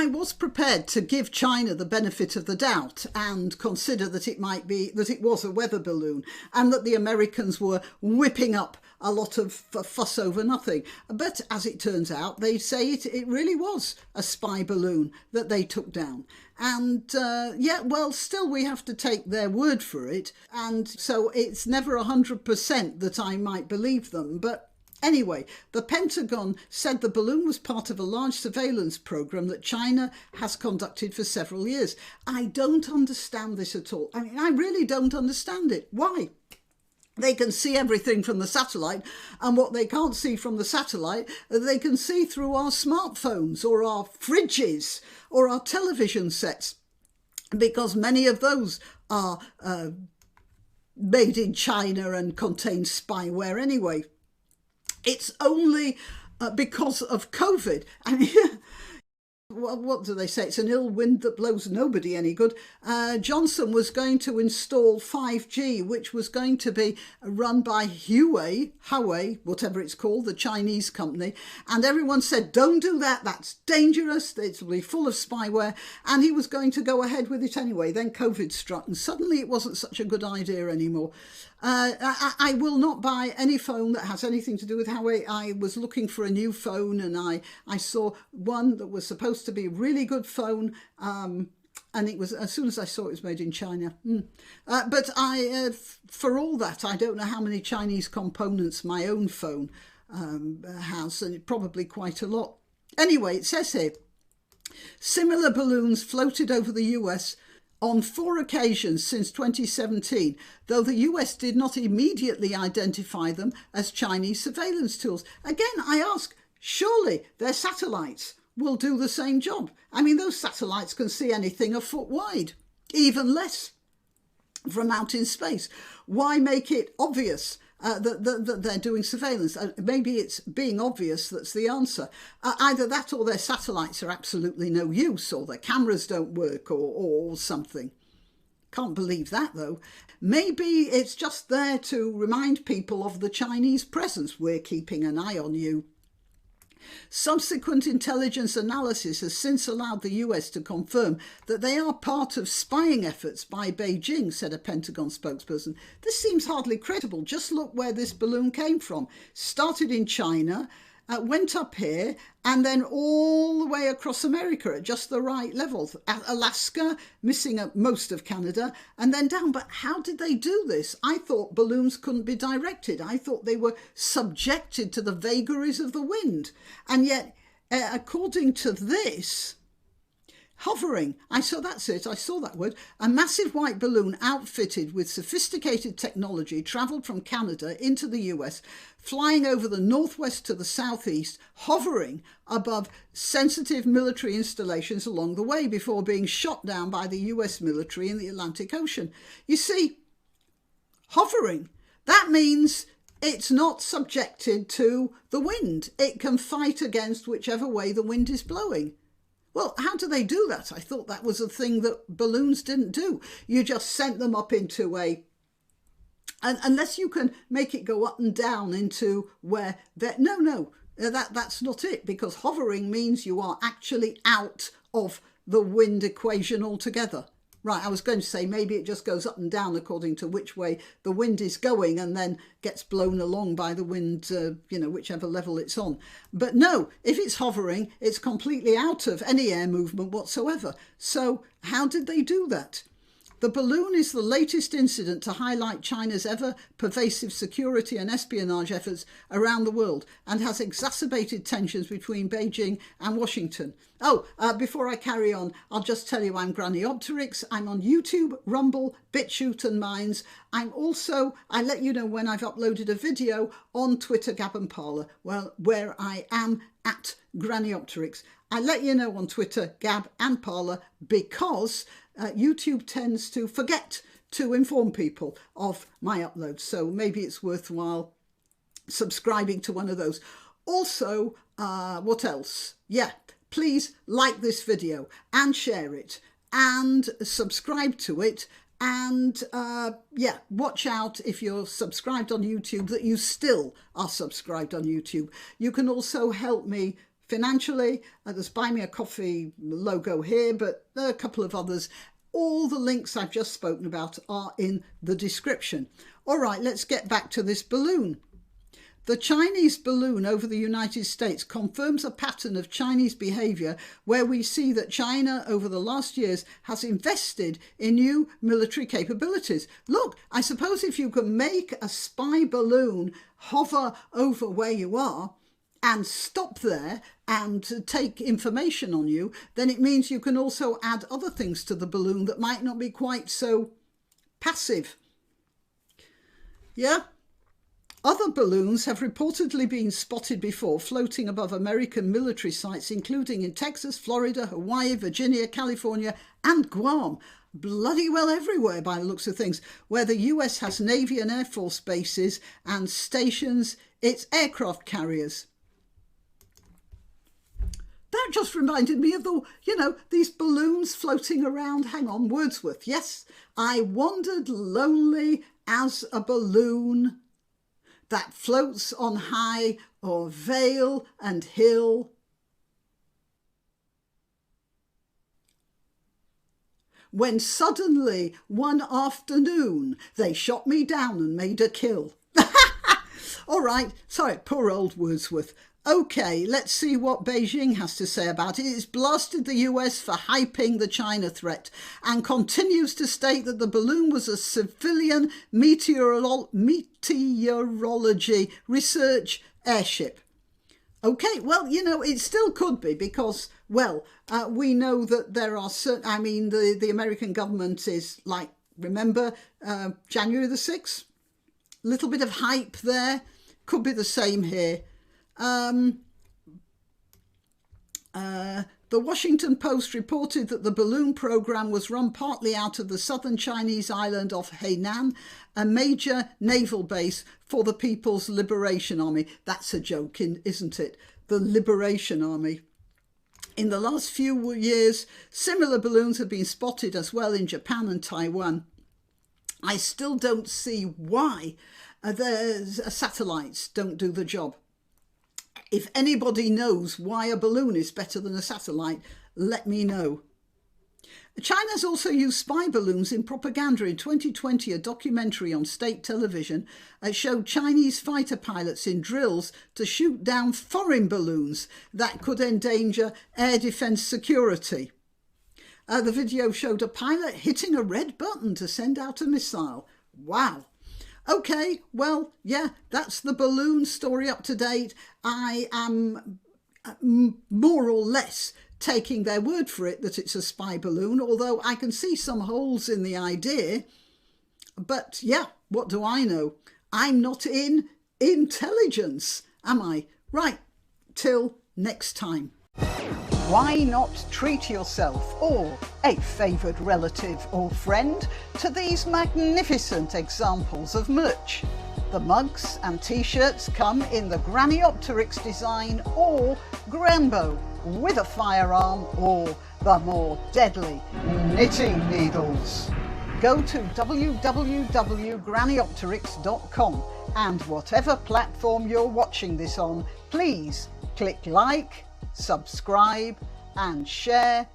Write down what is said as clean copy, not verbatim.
was prepared to give China the benefit of the doubt and consider that it was a weather balloon and that the Americans were whipping up a lot of fuss over nothing. But as it turns out, they say it really was a spy balloon that they took down. And still we have to take their word for it. And so it's never 100% that I might believe them. But anyway, the Pentagon said the balloon was part of a large surveillance program that China has conducted for several years. I don't understand this at all. I mean, I really don't understand it. Why? They can see everything from the satellite, and what they can't see from the satellite, they can see through our smartphones or our fridges or our television sets, because many of those are made in China and contain spyware anyway. It's only because of COVID. I mean, well, what do they say? It's an ill wind that blows nobody any good. Johnson was going to install 5G, which was going to be run by Huawei, whatever it's called, the Chinese company. And everyone said, don't do that. That's dangerous. It's will be full of spyware. And he was going to go ahead with it anyway. Then COVID struck and suddenly it wasn't such a good idea anymore. I will not buy any phone that has anything to do with Huawei. I was looking for a new phone and I saw one that was supposed to be a really good phone, and it was, as soon as I saw it was made in China. But for all that, I don't know how many Chinese components my own phone has, and probably quite a lot. Anyway, it says here, similar balloons floated over the US on 4 occasions since 2017, though the US did not immediately identify them as Chinese surveillance tools. Again, I ask, surely their satellites will do the same job. I mean, those satellites can see anything a foot wide, even less from out in space. Why make it obvious that they're doing surveillance? Maybe it's being obvious that's the answer. Either that or their satellites are absolutely no use, or their cameras don't work, or something. Can't believe that, though. Maybe it's just there to remind people of the Chinese presence. We're keeping an eye on you. Subsequent intelligence analysis has since allowed the US to confirm that they are part of spying efforts by Beijing, said a Pentagon spokesperson. This seems hardly credible. Just look where this balloon came from. Started in China, went up here, and then all the way across America at just the right level. Alaska, missing most of Canada, and then down. But how did they do this? I thought balloons couldn't be directed. I thought they were subjected to the vagaries of the wind. And yet, according to this, hovering, that's it, I saw that word. A massive white balloon outfitted with sophisticated technology travelled from Canada into the US, flying over the northwest to the southeast, hovering above sensitive military installations along the way before being shot down by the US military in the Atlantic Ocean. You see, hovering, that means it's not subjected to the wind. It can fight against whichever way the wind is blowing. Well, how do they do that? I thought that was a thing that balloons didn't do. You just sent them up into unless you can make it go up and down into where that's not it, because hovering means you are actually out of the wind equation altogether. Right, I was going to say maybe it just goes up and down according to which way the wind is going and then gets blown along by the wind, whichever level it's on. But no, if it's hovering, it's completely out of any air movement whatsoever. So how did they do that? The balloon is the latest incident to highlight China's ever-pervasive security and espionage efforts around the world and has exacerbated tensions between Beijing and Washington. Before I carry on, I'll just tell you I'm granniopteryx. I'm on YouTube, Rumble, BitChute and Minds. I'm also, I let you know when I've uploaded a video on Twitter, Gab and Parler, where I am at granniopteryx. I let you know on Twitter, Gab and Parler, because YouTube tends to forget to inform people of my uploads. So maybe it's worthwhile subscribing to one of those. Also, what else? Yeah, please like this video and share it and subscribe to it. And watch out if you're subscribed on YouTube that you still are subscribed on YouTube. You can also help me financially. There's Buy Me a Coffee logo here, but there are a couple of others. All the links I've just spoken about are in the description. All right, let's get back to this balloon. The Chinese balloon over the United States confirms a pattern of Chinese behaviour where we see that China over the last years has invested in new military capabilities. Look, I suppose if you can make a spy balloon hover over where you are and stop there and take information on you, then it means you can also add other things to the balloon that might not be quite so passive. Yeah? Other balloons have reportedly been spotted before floating above American military sites, including in Texas, Florida, Hawaii, Virginia, California, and Guam. Bloody well everywhere by the looks of things, where the US has Navy and Air Force bases and stations its aircraft carriers. That just reminded me of these balloons floating around. Hang on, Wordsworth. Yes, I wandered lonely as a balloon that floats on high o'er vale and hill. When suddenly one afternoon they shot me down and made a kill. All right, sorry, poor old Wordsworth. Okay, let's see what Beijing has to say about it. It's blasted the US for hyping the China threat and continues to state that the balloon was a civilian meteorology research airship. Okay, well, it still could be because, we know that there are certain, the American government is like, remember, January the 6th? Little bit of hype there. Could be the same here. The Washington Post reported that the balloon program was run partly out of the southern Chinese island of Hainan, a major naval base for the People's Liberation Army. That's a joke, isn't it? The Liberation Army. In the last few years, similar balloons have been spotted as well in Japan and Taiwan. I still don't see why satellites don't do the job. If anybody knows why a balloon is better than a satellite, let me know. China's also used spy balloons in propaganda. In 2020, a documentary on state television showed Chinese fighter pilots in drills to shoot down foreign balloons that could endanger air defence security. The video showed a pilot hitting a red button to send out a missile. Wow. Okay, well, yeah, that's the balloon story up to date. I am more or less taking their word for it that it's a spy balloon, although I can see some holes in the idea. But yeah, what do I know? I'm not in intelligence, am I? Right, till next time. Why not treat yourself or a favoured relative or friend to these magnificent examples of merch? The mugs and t-shirts come in the granniopteryx design or Granbo with a firearm or the more deadly knitting needles. Go to www.granniopteryx.com and whatever platform you're watching this on, please click like, subscribe and share.